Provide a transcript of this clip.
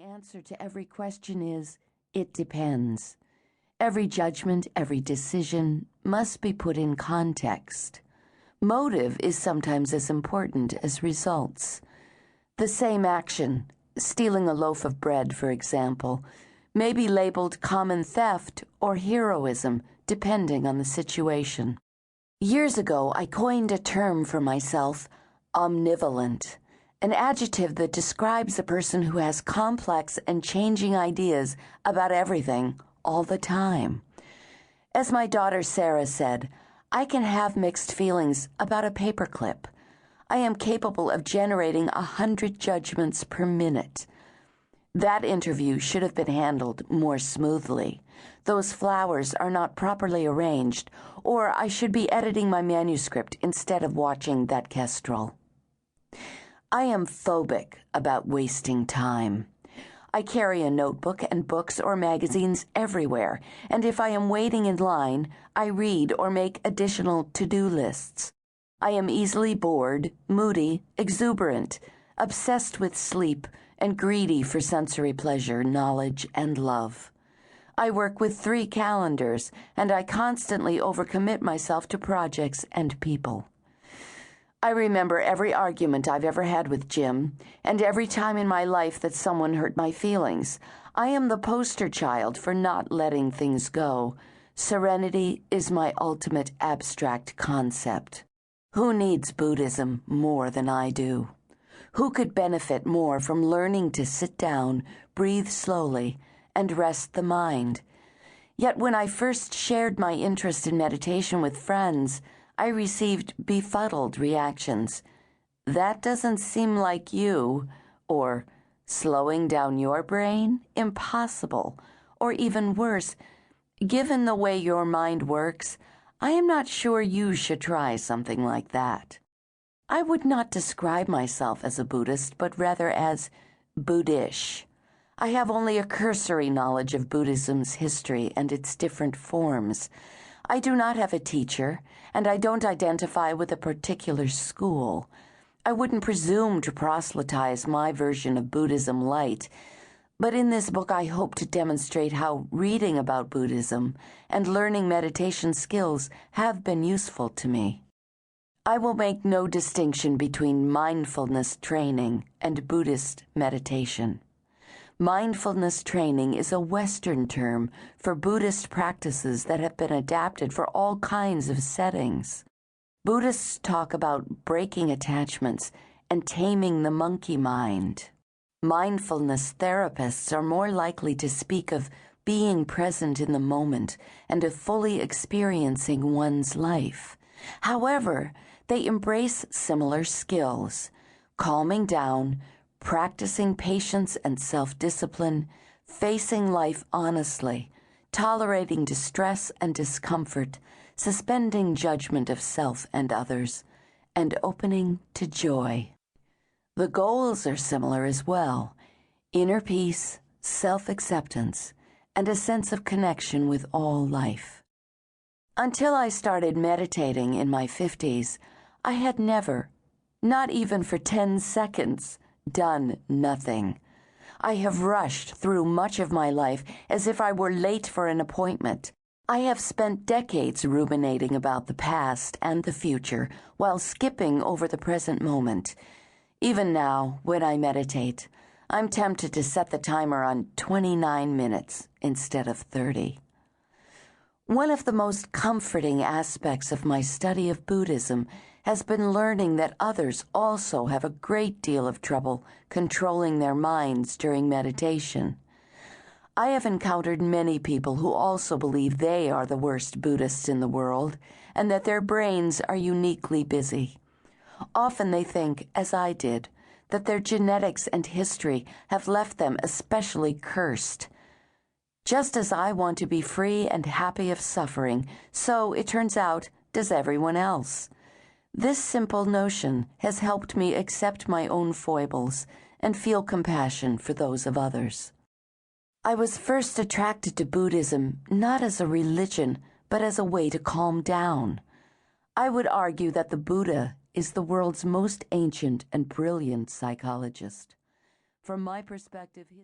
answer to every question is, it depends. Every judgment, every decision must be put in context. Motive is sometimes as important as results. The same action, stealing a loaf of bread, for example, may be labeled common theft or heroism, depending on the situation. Years ago, I coined a term for myself, omnivalent, an adjective that describes a person who has complex and changing ideas about everything all the time. As my daughter Sarah said, I can have mixed feelings about a paperclip. I am capable of generating 100 judgments per minute. That interview should have been handled more smoothly. Those flowers are not properly arranged, or I should be editing my manuscript instead of watching that kestrel. I am phobic about wasting time. I carry a notebook and books or magazines everywhere, and if I am waiting in line, I read or make additional to-do lists. I am easily bored, moody, exuberant, obsessed with sleep, and greedy for sensory pleasure, knowledge, and love. I work with 3 calendars, and I constantly overcommit myself to projects and people. I remember every argument I've ever had with Jim, and every time in my life that someone hurt my feelings. I am the poster child for not letting things go. Serenity is my ultimate abstract concept. Who needs Buddhism more than I do? Who could benefit more from learning to sit down, breathe slowly, and rest the mind? Yet when I first shared my interest in meditation with friends, I received befuddled reactions. That doesn't seem like you, or slowing down your brain? Impossible. Or even worse, given the way your mind works, I am not sure you should try something like that. I would not describe myself as a Buddhist, but rather as Buddhish. I have only a cursory knowledge of Buddhism's history and its different forms. I do not have a teacher, and I don't identify with a particular school. I wouldn't presume to proselytize my version of Buddhism light, but in this book I hope to demonstrate how reading about Buddhism and learning meditation skills have been useful to me. I will make no distinction between mindfulness training and Buddhist meditation. Mindfulness training is a Western term for Buddhist practices that have been adapted for all kinds of settings. Buddhists talk about breaking attachments and taming the monkey mind. Mindfulness therapists are more likely to speak of being present in the moment and of fully experiencing one's life. However, they embrace similar skills: calming down, practicing patience and self-discipline, facing life honestly, tolerating distress and discomfort, suspending judgment of self and others, and opening to joy. The goals are similar as well: inner peace, self-acceptance, and a sense of connection with all life. Until I started meditating in my 50s, I had never, not even for 10 seconds, done nothing. I have rushed through much of my life as if I were late for an appointment. I have spent decades ruminating about the past and the future while skipping over the present moment. Even now, when I meditate, I'm tempted to set the timer on 29 minutes instead of 30. One of the most comforting aspects of my study of Buddhism has been learning that others also have a great deal of trouble controlling their minds during meditation. I have encountered many people who also believe they are the worst Buddhists in the world and that their brains are uniquely busy. Often they think, as I did, that their genetics and history have left them especially cursed. Just as I want to be free and happy of suffering, so, it turns out, does everyone else. This simple notion has helped me accept my own foibles and feel compassion for those of others. I was first attracted to Buddhism not as a religion, but as a way to calm down. I would argue that the Buddha is the world's most ancient and brilliant psychologist. From my perspective, his